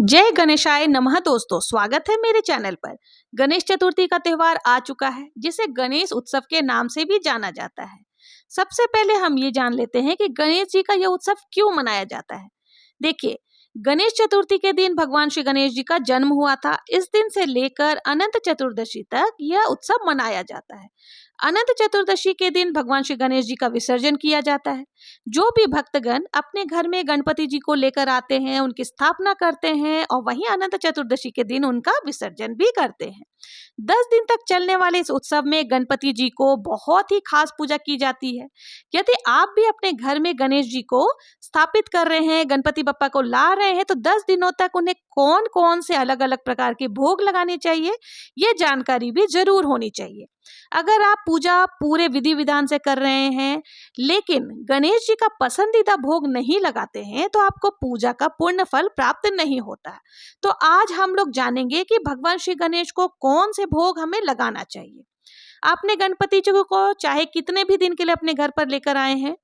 जय गणेशाय नमः दोस्तों, स्वागत है मेरे चैनल पर। गणेश चतुर्थी का त्योहार आ चुका है, जिसे गणेश उत्सव के नाम से भी जाना जाता है। सबसे पहले हम ये जान लेते हैं कि गणेश जी का यह उत्सव क्यों मनाया जाता है। देखिए, गणेश चतुर्थी के दिन भगवान श्री गणेश जी का जन्म हुआ था। इस दिन से लेकर अनंत चतुर्दशी तक यह उत्सव मनाया जाता है। अनंत चतुर्दशी के दिन भगवान श्री गणेश जी का विसर्जन किया जाता है। जो भी भक्तगण अपने घर में गणपति जी को लेकर आते हैं, उनकी स्थापना करते हैं और वहीं अनंत चतुर्दशी के दिन उनका विसर्जन भी करते हैं। 10 दिन तक चलने वाले इस उत्सव में गणपति जी को बहुत ही खास पूजा की जाती है। यदि आप भी अपने घर में गणेश जी को स्थापित कर रहे हैं, गणपति बप्पा को ला रहे हैं, तो 10 दिनों तक उन्हें कौन कौन से अलग अलग प्रकार के भोग लगाने चाहिए, ये जानकारी भी जरूर होनी चाहिए। अगर आप पूजा पूरे विधि विधान से कर रहे हैं, लेकिन गणेश जी का पसंदीदा भोग नहीं लगाते हैं, तो आपको पूजा का पूर्ण फल प्राप्त नहीं होता। तो आज हम लोग जानेंगे कि भगवान श्री गणेश को कौन से भोग हमें लगाना चाहिए। आपने गणपति जी को चाहे कितने भी दिन के लिए अपने घर पर लेकर आए हैं,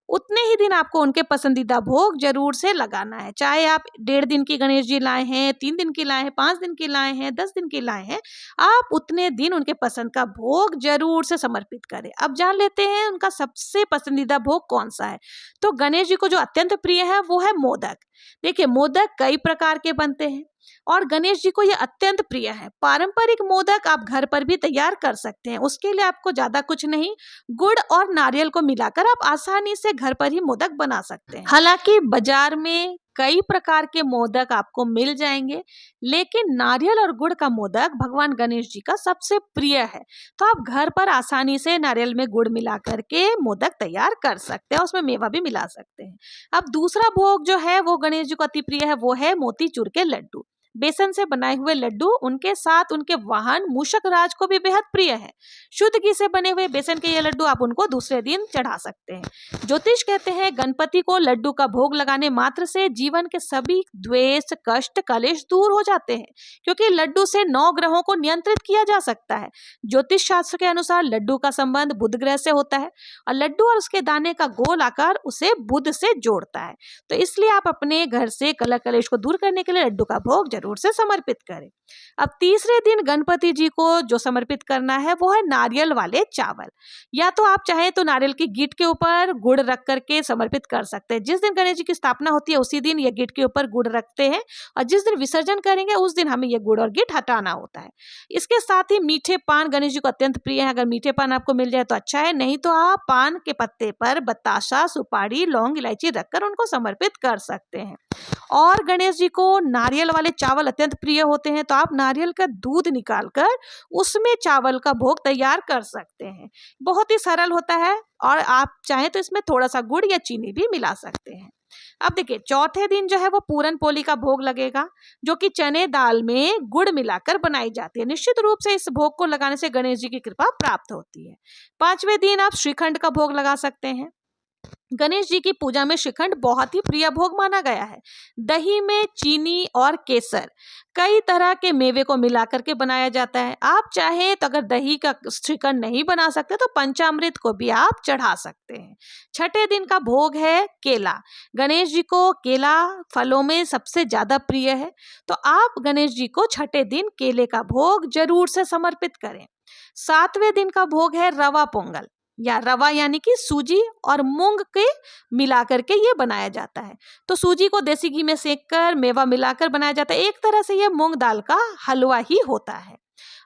उतने ही दिन आपको उनके पसंदीदा भोग जरूर से लगाना है। चाहे आप 1.5 दिन की गणेश जी लाए हैं, 3 दिन की लाए हैं, 5 दिन की लाए हैं, 10 दिन की लाए हैं, आप उतने दिन उनके पसंद का भोग जरूर से समर्पित करें। अब जान लेते हैं उनका सबसे पसंदीदा भोग कौन सा है। तो गणेश जी को जो अत्यंत प्रिय है वो है मोदक। देखिए, मोदक कई प्रकार के बनते हैं और गणेश जी को ये अत्यंत प्रिय है। पारंपरिक मोदक आप घर पर भी तैयार कर सकते हैं। उसके लिए आपको ज्यादा कुछ नहीं, गुड़ और नारियल को मिलाकर आप आसानी से घर पर ही मोदक बना सकते हैं। हालांकि बाजार में कई प्रकार के मोदक आपको मिल जाएंगे, लेकिन नारियल और गुड़ का मोदक भगवान गणेश जी का सबसे प्रिय है। तो आप घर पर आसानी से नारियल में गुड़ मिला करके मोदक तैयार कर सकते हैं, उसमें मेवा भी मिला सकते हैं। अब दूसरा भोग जो है वो गणेश जी को अति प्रिय है, वो है मोतीचूर के लड्डू। बेसन से बनाए हुए लड्डू, उनके साथ उनके वाहन मूषक राज को भी बेहद प्रिय है। शुद्ध घी से बने हुए बेसन के ये लड्डू आप उनको दूसरे दिन चढ़ा सकते हैं। ज्योतिष कहते हैं गणपति को लड्डू का भोग लगाने मात्र से जीवन के सभी द्वेष, कष्ट, कलेश दूर हो जाते हैं, क्योंकि लड्डू से 9 ग्रहों को नियंत्रित किया जा सकता है। ज्योतिष शास्त्र के अनुसार लड्डू का संबंध बुध ग्रह से होता है और लड्डू और उसके दाने का गोल आकार उसे बुध से जोड़ता है। तो इसलिए आप अपने घर से कलह कलेश को दूर करने के लिए लड्डू का भोग जरूर से समर्पित करें। अब तीसरे दिन गणपति जी को जो समर्पित करना है वो है नारियल वाले चावल। या तो आप चाहें तो नारियल की गिट के ऊपर गुड़ रख करके समर्पित कर सकते हैं। जिस दिन गणेश जी की स्थापना होती है उसी दिन ये गिट के ऊपर गुड़ रखते हैं और जिस दिन विसर्जन करेंगे उस दिन हमें ये गुड़ और गिट हटाना होता है। इसके साथ ही मीठे पान गणेश जी को अत्यंत प्रिय है। अगर मीठे पान आपको मिल जाए तो अच्छा है, नहीं तो आप पान के पत्ते पर बताशा, सुपारी, लौंग, इलायची रखकर उनको समर्पित कर सकते हैं। और गणेश जी को नारियल वाले चावल अत्यंत प्रिय होते हैं, तो आप नारियल का दूध निकालकर उसमें चावल का भोग तैयार कर सकते हैं। बहुत ही सरल होता है और आप चाहें तो इसमें थोड़ा सा गुड़ या चीनी भी मिला सकते हैं। अब देखिए, चौथे दिन जो है वो पूरन पोली का भोग लगेगा, जो कि चने दाल में गुड़ मिलाकर बनाई जाती है। निश्चित रूप से इस भोग को लगाने से गणेश जी की कृपा प्राप्त होती है। 5वें दिन आप श्रीखंड का भोग लगा सकते हैं। गणेश जी की पूजा में श्रीखंड बहुत ही प्रिय भोग माना गया है। दही में चीनी और केसर, कई तरह के मेवे को मिलाकर के बनाया जाता है। आप चाहे तो अगर दही का श्रीखंड नहीं बना सकते तो पंचामृत को भी आप चढ़ा सकते हैं। 6ठे दिन का भोग है केला। गणेश जी को केला फलों में सबसे ज्यादा प्रिय है, तो आप गणेश जी को 6ठे दिन केले का भोग जरूर से समर्पित करें। 7वें दिन का भोग है रवा पोंगल, या रवा यानी कि सूजी और मूंग के मिला करके ये बनाया जाता है। तो सूजी को देसी घी में सेककर मेवा मिलाकर बनाया जाता है। एक तरह से ये मूंग दाल का हलवा ही होता है।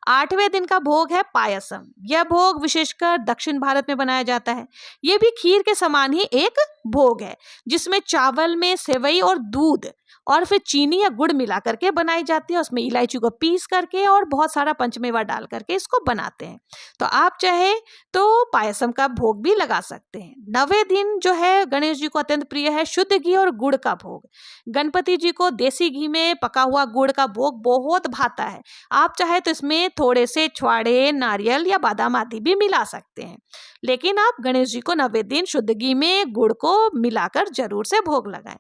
8वें दिन का भोग है पायसम। यह भोग विशेषकर दक्षिण भारत में बनाया जाता है। ये भी खीर के समान ही एक भोग है, जिसमें चावल में सेवई और दूध और फिर चीनी या गुड़ मिला करके बनाई जाती है। उसमें इलायची को पीस करके और बहुत सारा पंचमेवा डाल करके इसको बनाते हैं। तो आप चाहे तो पायसम का भोग भी लगा सकते हैं। 9वें दिन जो है गणेश जी को अत्यंत प्रिय है शुद्ध घी और गुड़ का भोग। गणपति जी को देसी घी में पका हुआ गुड़ का भोग बहुत भाता है। आप चाहे तो इसमें थोड़े से छुआड़े, नारियल या बादाम आदि भी मिला सकते हैं, लेकिन आप गणेश जी को 9वें दिन शुद्ध घी में गुड़ को मिलाकर जरूर से भोग लगाएं।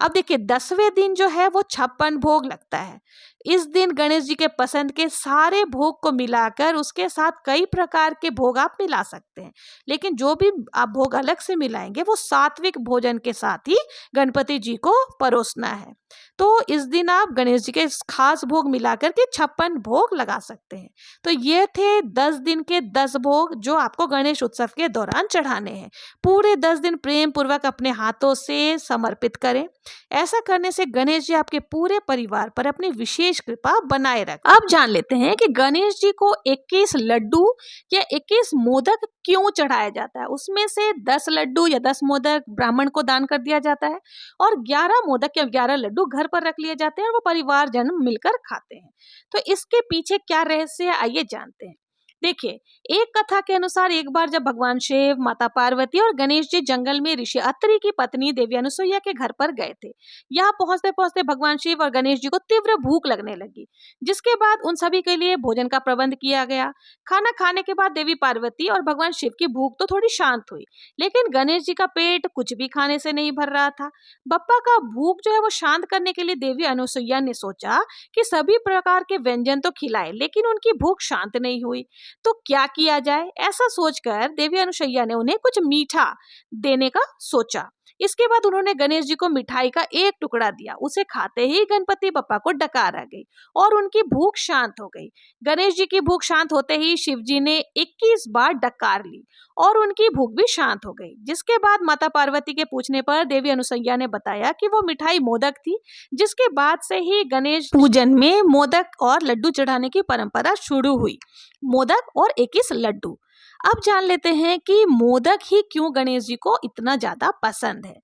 अब देखिए 10वें दिन जो है वो 56 भोग लगता है। इस दिन गणेश जी के पसंद के सारे भोग को मिलाकर उसके साथ कई प्रकार के भोग आप मिला सकते हैं, लेकिन जो भी आप भोग अलग से मिलाएंगे वो सात्विक भोजन के साथ ही गणपति जी को परोसना है। तो इस दिन आप गणेश जी के खास भोग मिलाकर के 56 भोग लगा सकते हैं। तो ये थे 10 दिन के 10 भोग जो आपको गणेश उत्सव के दौरान चढ़ाने हैं। पूरे 10 दिन प्रेम पूर्वक अपने हाथों से समर्पित करें। ऐसा करने से गणेश जी आपके पूरे परिवार पर अपनी विशेष कृपा बनाए रख। अब जान लेते हैं कि गणेश जी को 21 लड्डू या 21 मोदक क्यों चढ़ाया जाता है। उसमें से 10 लड्डू या 10 मोदक ब्राह्मण को दान कर दिया जाता है और 11 मोदक या 11 लड्डू घर पर रख लिए जाते हैं और वो परिवार जन मिलकर खाते हैं। तो इसके पीछे क्या रहस्य है, आइए जानते हैं। देखिए, एक कथा के अनुसार एक बार जब भगवान शिव, माता पार्वती और गणेश जी जंगल में ऋषि अत्रि की पत्नी देवी अनुसुईया के घर पर गए थे। यहाँ पहुंचते पहुंचते भगवान शिव और गणेश जी को तीव्र भूख लगने लगी, जिसके बाद उन सभी के लिए भोजन का प्रबंध किया गया। खाना खाने के बाद देवी पार्वती और भगवान शिव की भूख तो थोड़ी शांत हुई, लेकिन गणेश जी का पेट कुछ भी खाने से नहीं भर रहा था। बप्पा का भूख जो है वो शांत करने के लिए देवी अनुसुईया ने सोचा कि सभी प्रकार के व्यंजन तो खिलाए, लेकिन उनकी भूख शांत नहीं हुई। तो क्या किया जाए, ऐसा सोचकर देवी अनुसुईया ने उन्हें कुछ मीठा देने का सोचा। इसके बाद उन्होंने गणेश जी को मिठाई का एक टुकड़ा दिया। उसे खाते ही गणपति बप्पा को डकार आ गई और उनकी भूख शांत हो गई। गणेश जी की भूख शांत होते ही शिव जी ने 21 बार डकार ली और उनकी भूख भी शांत हो गई। जिसके बाद माता पार्वती के पूछने पर देवी अनुसुईया ने बताया कि वो मिठाई मोदक थी, जिसके बाद से ही गणेश पूजन में मोदक और लड्डू चढ़ाने की परंपरा शुरू हुई। मोदक और 21 लड्डू। अब जान लेते हैं कि मोदक ही क्यों गणेश जी को इतना ज्यादा पसंद है।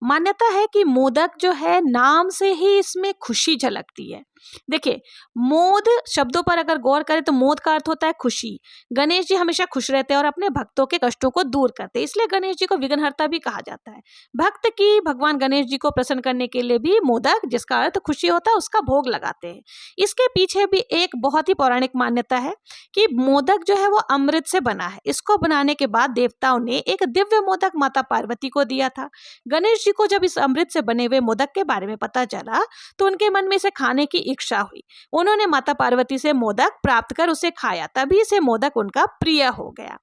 मान्यता है कि मोदक जो है नाम से ही इसमें खुशी झलकती है। देखिए, मोद शब्दों पर अगर गौर करें तो मोद का अर्थ होता है खुशी। गणेश जी हमेशा खुश रहते हैं और अपने भक्तों के कष्टों को दूर करते हैं, इसलिए गणेश जी को विघ्नहर्ता भी कहा जाता है। भक्त की भगवान गणेश जी को प्रसन्न करने के लिए भी मोदक, जिसका अर्थ खुशी होता है, उसका भोग लगाते हैं। इसके पीछे भी एक बहुत ही पौराणिक मान्यता है कि मोदक जो है वो अमृत से बना है। इसको बनाने के बाद देवताओं ने एक दिव्य मोदक माता पार्वती को दिया था। गणेश जी को जब इस अमृत से बने हुए मोदक के बारे में पता चला तो उनके मन में इसे खाने की इच्छा हुई। उन्होंने माता पार्वती से मोदक प्राप्त कर उसे खाया, तभी से मोदक उनका प्रिय हो गया।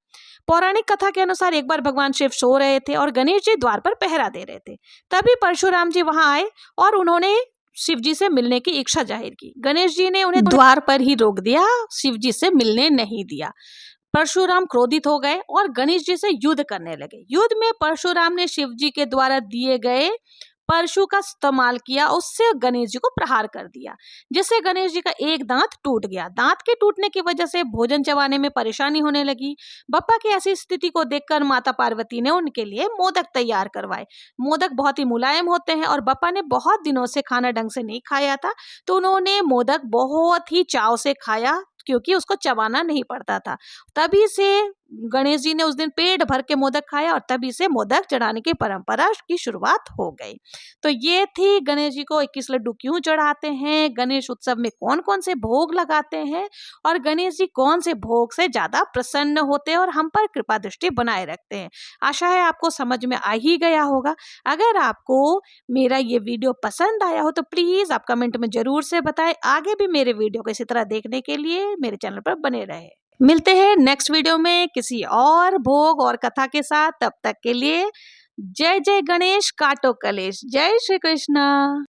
पौराणिक कथा के अनुसार एक बार भगवान शिव सो रहे थे और गणेश जी द्वार पर पहरा दे रहे थे। तभी परशुराम जी वहां आए और उन्होंने शिव जी से मिलने की इच्छा जाहिर की। गणेश जी ने उन्हें द्वार पर ही रोक दिया, शिव जी से मिलने नहीं दिया। परशुराम क्रोधित हो गए और गणेश जी से युद्ध करने लगे। युद्ध में परशुराम ने शिव जी के द्वारा दिए गए परशु का इस्तेमाल किया, उससे गणेश जी को प्रहार कर दिया, जिससे गणेश जी का एक दांत टूट गया। दांत के टूटने की वजह से भोजन चबाने में परेशानी होने लगी। बप्पा की ऐसी स्थिति को देखकर माता पार्वती ने उनके लिए मोदक तैयार करवाए। मोदक बहुत ही मुलायम होते हैं और बप्पा ने बहुत दिनों से खाना ढंग से नहीं खाया था, तो उन्होंने मोदक बहुत ही चाव से खाया क्योंकि उसको चबाना नहीं पड़ता था। तभी से गणेश जी ने उस दिन पेट भर के मोदक खाया और तभी से मोदक चढ़ाने की परंपरा की शुरुआत हो गई। तो ये थी गणेश जी को 21 लड्डू क्यों चढ़ाते हैं, गणेश उत्सव में कौन कौन से भोग लगाते हैं और गणेश जी कौन से भोग से ज्यादा प्रसन्न होते हैं और हम पर कृपा दृष्टि बनाए रखते हैं। आशा है आपको समझ में आ ही गया होगा। अगर आपको मेरा ये वीडियो पसंद आया हो तो प्लीज आप कमेंट में जरूर से बताएं। आगे भी मेरे वीडियो को इसी तरह देखने के लिए मेरे चैनल पर बने रहे। मिलते हैं नेक्स्ट वीडियो में किसी और भोग और कथा के साथ। तब तक के लिए जय जय गणेश, काटो कलेश। जय श्री कृष्णा।